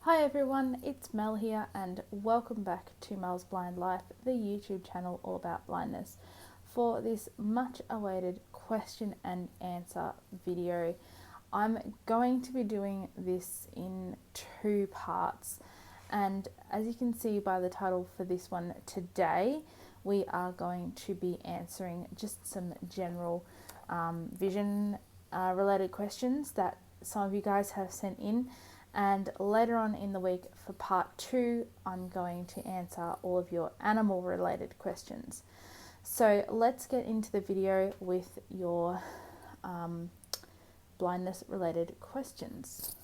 Hi everyone, it's Mel here and welcome back to Mel's Blind Life, the YouTube channel all about blindness, for this much awaited question and answer video. I'm going to be doing this in two parts, and as you can see by the title for this one today, we are going to be answering just some general vision related questions that some of you guys have sent in. And later on in the week for part 2, I'm going to answer all of your animal related questions. So let's get into the video with your blindness related questions.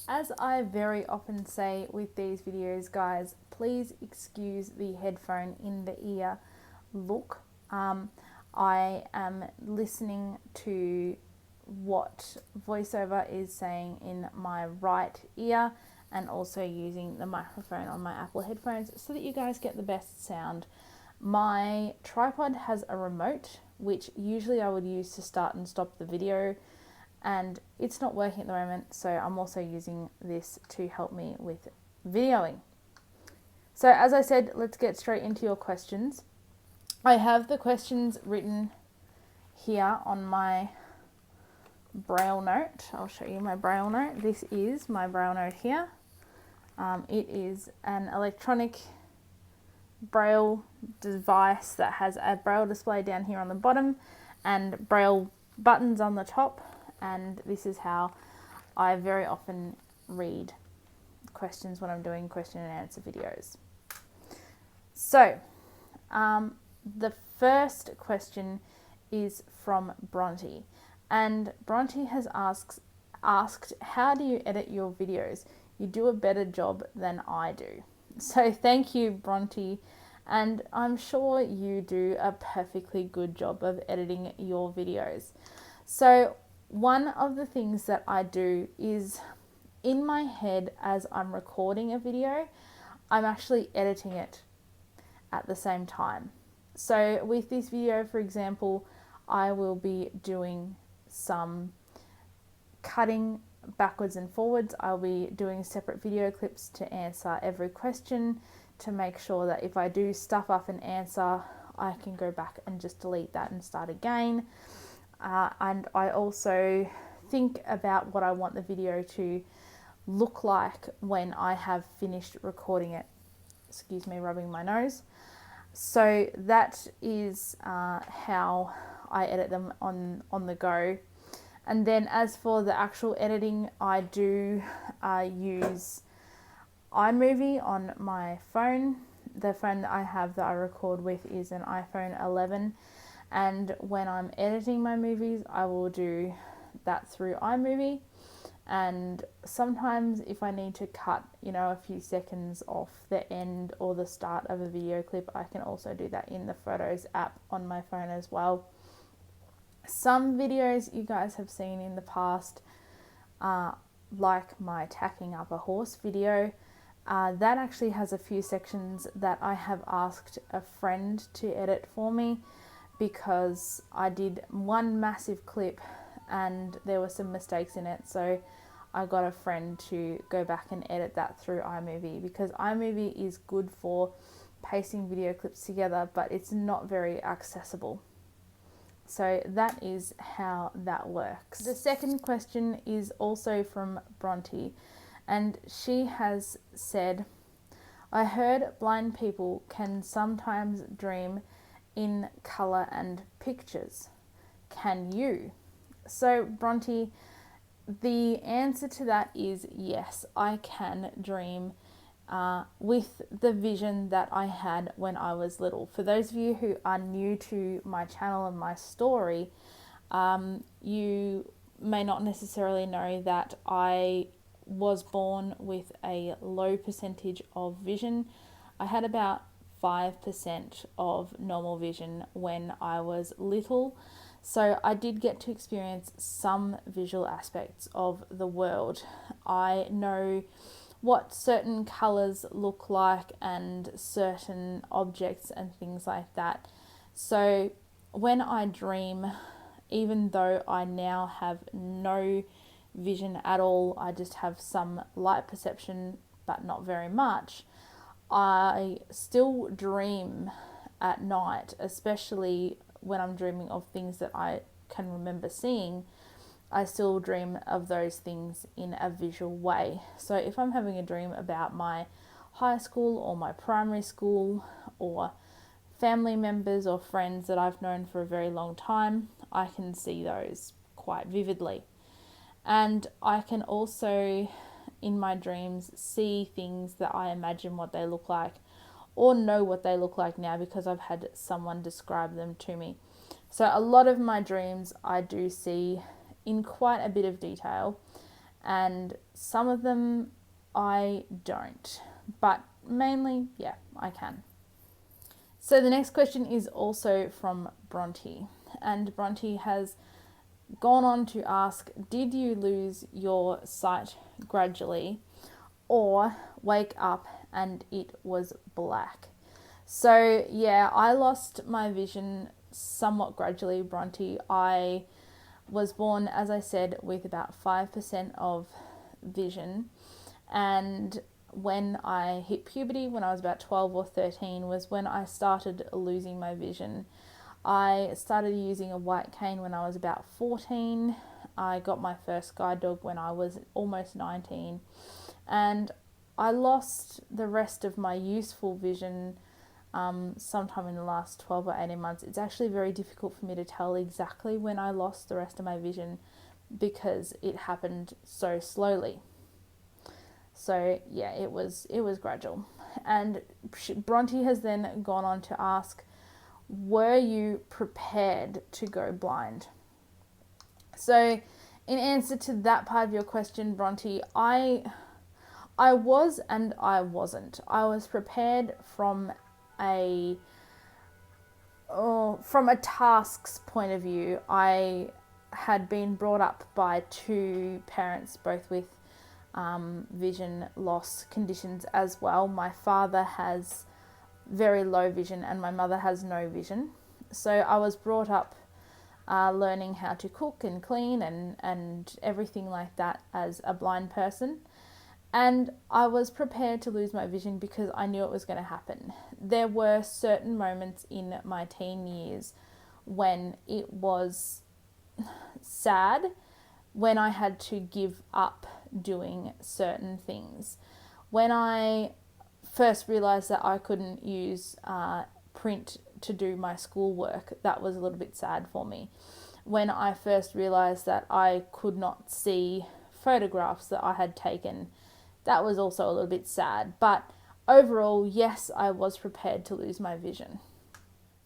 As I very often say with these videos, guys, please excuse the headphone in the ear look. I am listening to what voiceover is saying in my right ear and also using the microphone on my Apple headphones so that you guys get the best sound. My tripod has a remote, which usually I would use to start and stop the video, and it's not working at the moment, so I'm also using this to help me with videoing. So as I said, let's get straight into your questions. I have the questions written here on my Braille note. I'll show you my Braille note. This is my Braille note here. It is an electronic Braille device that has a Braille display down here on the bottom and Braille buttons on the top, and this is how I very often read questions when I'm doing question and answer videos. So the first question is from Bronte. And Bronte has asked, how do you edit your videos? You do a better job than I do. So thank you, Bronte. And I'm sure you do a perfectly good job of editing your videos. So one of the things that I do is, in my head as I'm recording a video, I'm actually editing it at the same time. So with this video, for example, I will be doing some cutting backwards and forwards. I'll be doing separate video clips to answer every question, to make sure that if I do stuff up an answer, I can go back and just delete that and start again. And I also think about what I want the video to look like when I have finished recording it. Excuse me, rubbing my nose. So that is how I edit them on the go. And then as for the actual editing, I do use iMovie on my phone. The phone that I have that I record with is an iPhone 11. And when I'm editing my movies, I will do that through iMovie. And sometimes if I need to cut, a few seconds off the end or the start of a video clip, I can also do that in the Photos app on my phone as well. Some videos you guys have seen in the past, like my tacking up a horse video, that actually has a few sections that I have asked a friend to edit for me, because I did one massive clip and there were some mistakes in it, so I got a friend to go back and edit that through iMovie, because iMovie is good for pasting video clips together, but it's not very accessible. So that is how that works. The second question is also from Bronte, and she has said, I heard blind people can sometimes dream in colour and pictures. Can you? So Bronte, the answer to that is yes, I can dream with the vision that I had when I was little. For those of you who are new to my channel and my story, you may not necessarily know that I was born with a low percentage of vision. I had about 5% of normal vision when I was little. So I did get to experience some visual aspects of the world. I know what certain colours look like and certain objects and things like that. So when I dream, even though I now have no vision at all, I just have some light perception but not very much, I still dream at night, especially when I'm dreaming of things that I can remember seeing. I still dream of those things in a visual way. So if I'm having a dream about my high school or my primary school or family members or friends that I've known for a very long time, I can see those quite vividly. And I can also, in my dreams, see things that I imagine what they look like or know what they look like now because I've had someone describe them to me. So a lot of my dreams I do see in quite a bit of detail, and some of them I don't, but mainly, yeah, I can. So the next question is also from Bronte, and Bronte has gone on to ask, did you lose your sight gradually or wake up and it was black? So yeah, I lost my vision somewhat gradually, Bronte. I was born, as I said, with about 5% of vision, and when I hit puberty, when I was about 12 or 13, was when I started losing my vision. I started using a white cane when I was about 14. I got my first guide dog when I was almost 19, and I lost the rest of my useful vision sometime in the last 12 or 18 months. It's actually very difficult for me to tell exactly when I lost the rest of my vision because it happened so slowly. So yeah, it was gradual. And Bronte has then gone on to ask, were you prepared to go blind? So in answer to that part of your question, Bronte, I was and I wasn't. I was prepared from a task's point of view. I had been brought up by two parents, both with vision loss conditions as well. My father has very low vision and my mother has no vision. So I was brought up learning how to cook and clean and everything like that as a blind person. And I was prepared to lose my vision because I knew it was going to happen. There were certain moments in my teen years when it was sad, when I had to give up doing certain things. When I first realised that I couldn't use print to do my schoolwork, that was a little bit sad for me. When I first realised that I could not see photographs that I had taken, that was also a little bit sad. But overall, yes, I was prepared to lose my vision.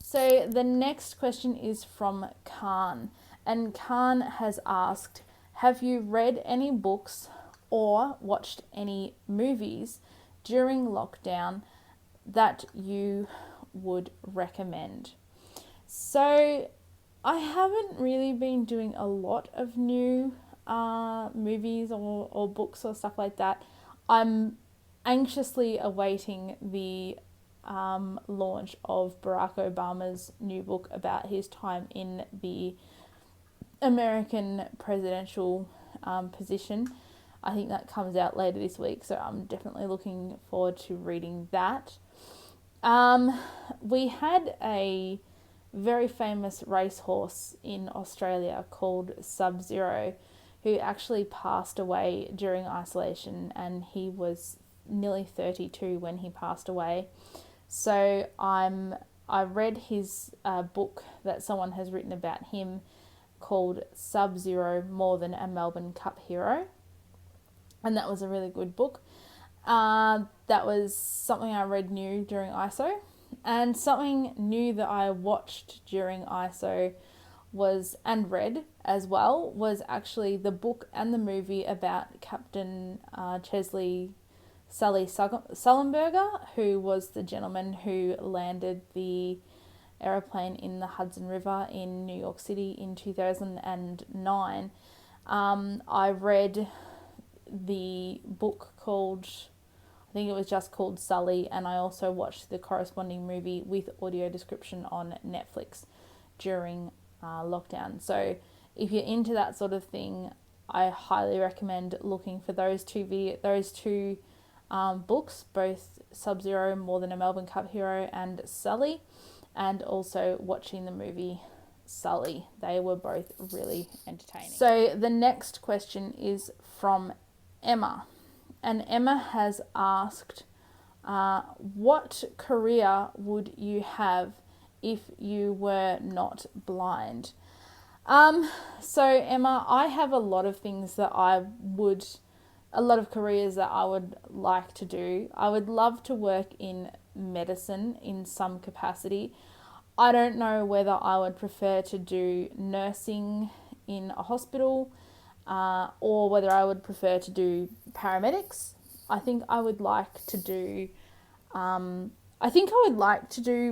So the next question is from Khan. And Khan has asked, have you read any books or watched any movies during lockdown that you would recommend? So I haven't really been doing a lot of new movies or books or stuff like that. I'm anxiously awaiting the launch of Barack Obama's new book about his time in the American presidential position. I think that comes out later this week, so I'm definitely looking forward to reading that. We had a very famous racehorse in Australia called Sub-Zero, who actually passed away during isolation, and he was nearly 32 when he passed away. So I read his book that someone has written about him called Sub-Zero, More Than a Melbourne Cup Hero, and that was a really good book. That was something I read new during ISO, and something new that I watched during ISO was, and read as well, was actually the book and the movie about Captain Chesley Sully Sullenberger, who was the gentleman who landed the aeroplane in the Hudson River in New York City in 2009. I read the book called, I think it was just called Sully, and I also watched the corresponding movie with audio description on Netflix during lockdown. So if you're into that sort of thing, I highly recommend looking for those two books, both Sub-Zero, More Than a Melbourne Cup Hero, and Sully, and also watching the movie Sully. They were both really entertaining. So the next question is from Emma, and Emma has asked, what career would you have if you were not blind? So Emma, I have a lot of things that a lot of careers that I would like to do. I would love to work in medicine in some capacity. I don't know whether I would prefer to do nursing in a hospital, or whether I would prefer to do paramedics. I think I would like to do,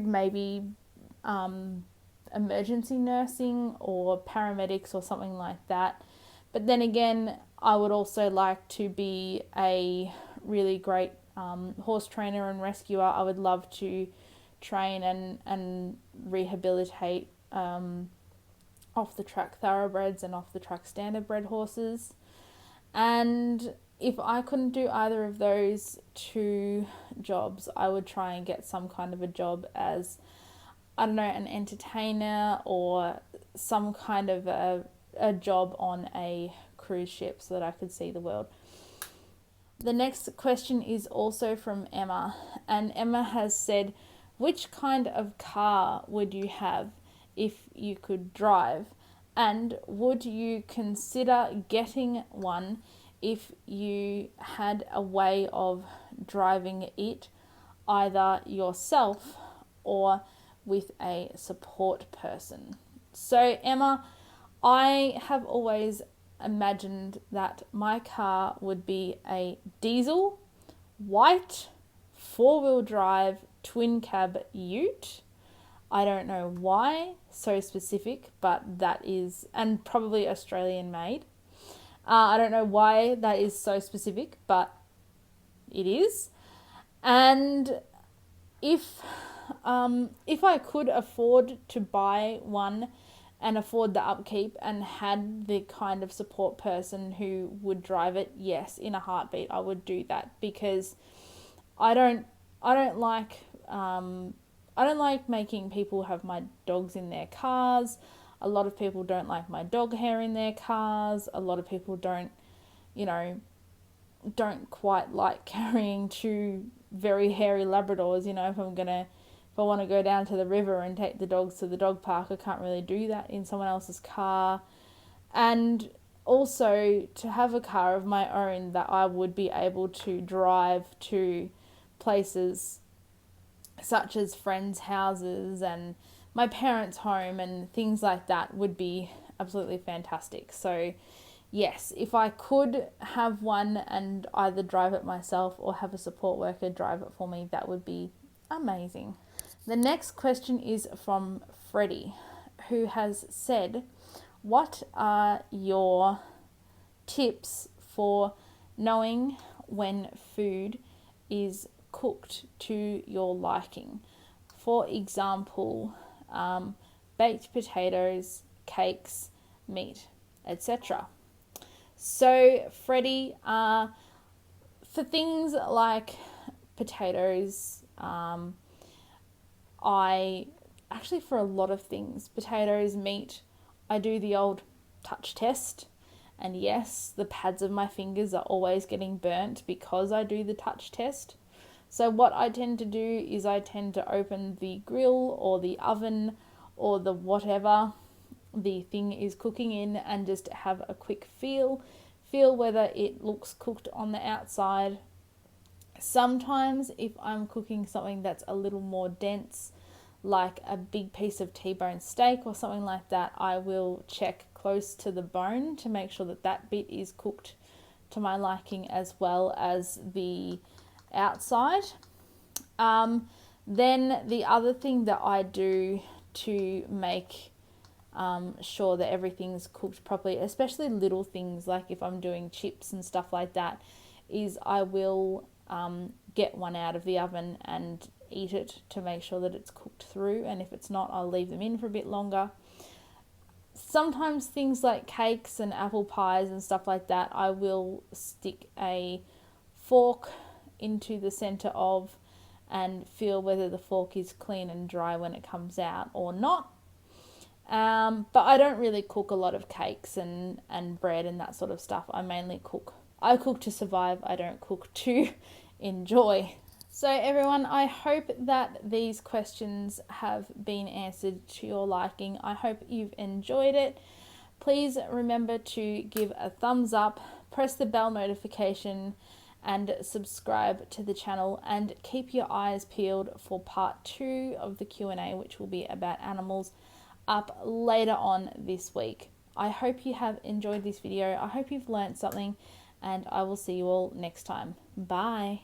maybe emergency nursing or paramedics or something like that. But then again, I would also like to be a really great horse trainer and rescuer. I would love to train and rehabilitate off the track thoroughbreds and off the track standardbred horses. And if I couldn't do either of those two jobs, I would try and get some kind of a job as, I don't know, an entertainer or some kind of a job on a cruise ship so that I could see the world. The next question is also from Emma, and Emma has said, which kind of car would you have if you could drive? And would you consider getting one if you had a way of driving it either yourself or with a support person? So Emma, I have always imagined that my car would be a diesel, white, four-wheel drive, twin cab ute. I don't know why so specific, but that is, and probably Australian made. I don't know why that is so specific, but it is. And if I could afford to buy one and afford the upkeep and had the kind of support person who would drive it, yes, in a heartbeat, I would do that, because I don't like making people have my dogs in their cars. A lot of people don't like my dog hair in their cars. A lot of people don't quite like carrying two very hairy Labradors. If I want to go down to the river and take the dogs to the dog park, I can't really do that in someone else's car. And also to have a car of my own that I would be able to drive to places such as friends' houses and my parents' home and things like that would be absolutely fantastic. So yes, if I could have one and either drive it myself or have a support worker drive it for me, that would be amazing. The next question is from Freddie, who has said, what are your tips for knowing when food is cooked to your liking? For example, baked potatoes, cakes, meat, etc. So, Freddie, for things like potatoes, for a lot of things, potatoes, meat, I do the old touch test. And yes, the pads of my fingers are always getting burnt because I do the touch test. So what I tend to do is I tend to open the grill or the oven or the whatever the thing is cooking in and just have a quick feel whether it looks cooked on the outside. Sometimes if I'm cooking something that's a little more dense, like a big piece of T-bone steak or something like that, I will check close to the bone to make sure that that bit is cooked to my liking as well as the outside. Then the other thing that I do to make sure that everything's cooked properly, especially little things like if I'm doing chips and stuff like that, is I will get one out of the oven and eat it to make sure that it's cooked through, and if it's not, I'll leave them in for a bit longer. Sometimes things like cakes and apple pies and stuff like that, I will stick a fork into the center of and feel whether the fork is clean and dry when it comes out or not. But I don't really cook a lot of cakes and bread and that sort of stuff. I cook to survive. I don't cook to enjoy. So everyone, I hope that these questions have been answered to your liking. I hope you've enjoyed it. Please remember to give a thumbs up, press the bell notification, and subscribe to the channel, and keep your eyes peeled for part 2 of the Q&A, which will be about animals, up later on this week. I hope you have enjoyed this video. I hope you've learned something, and I will see you all next time. Bye.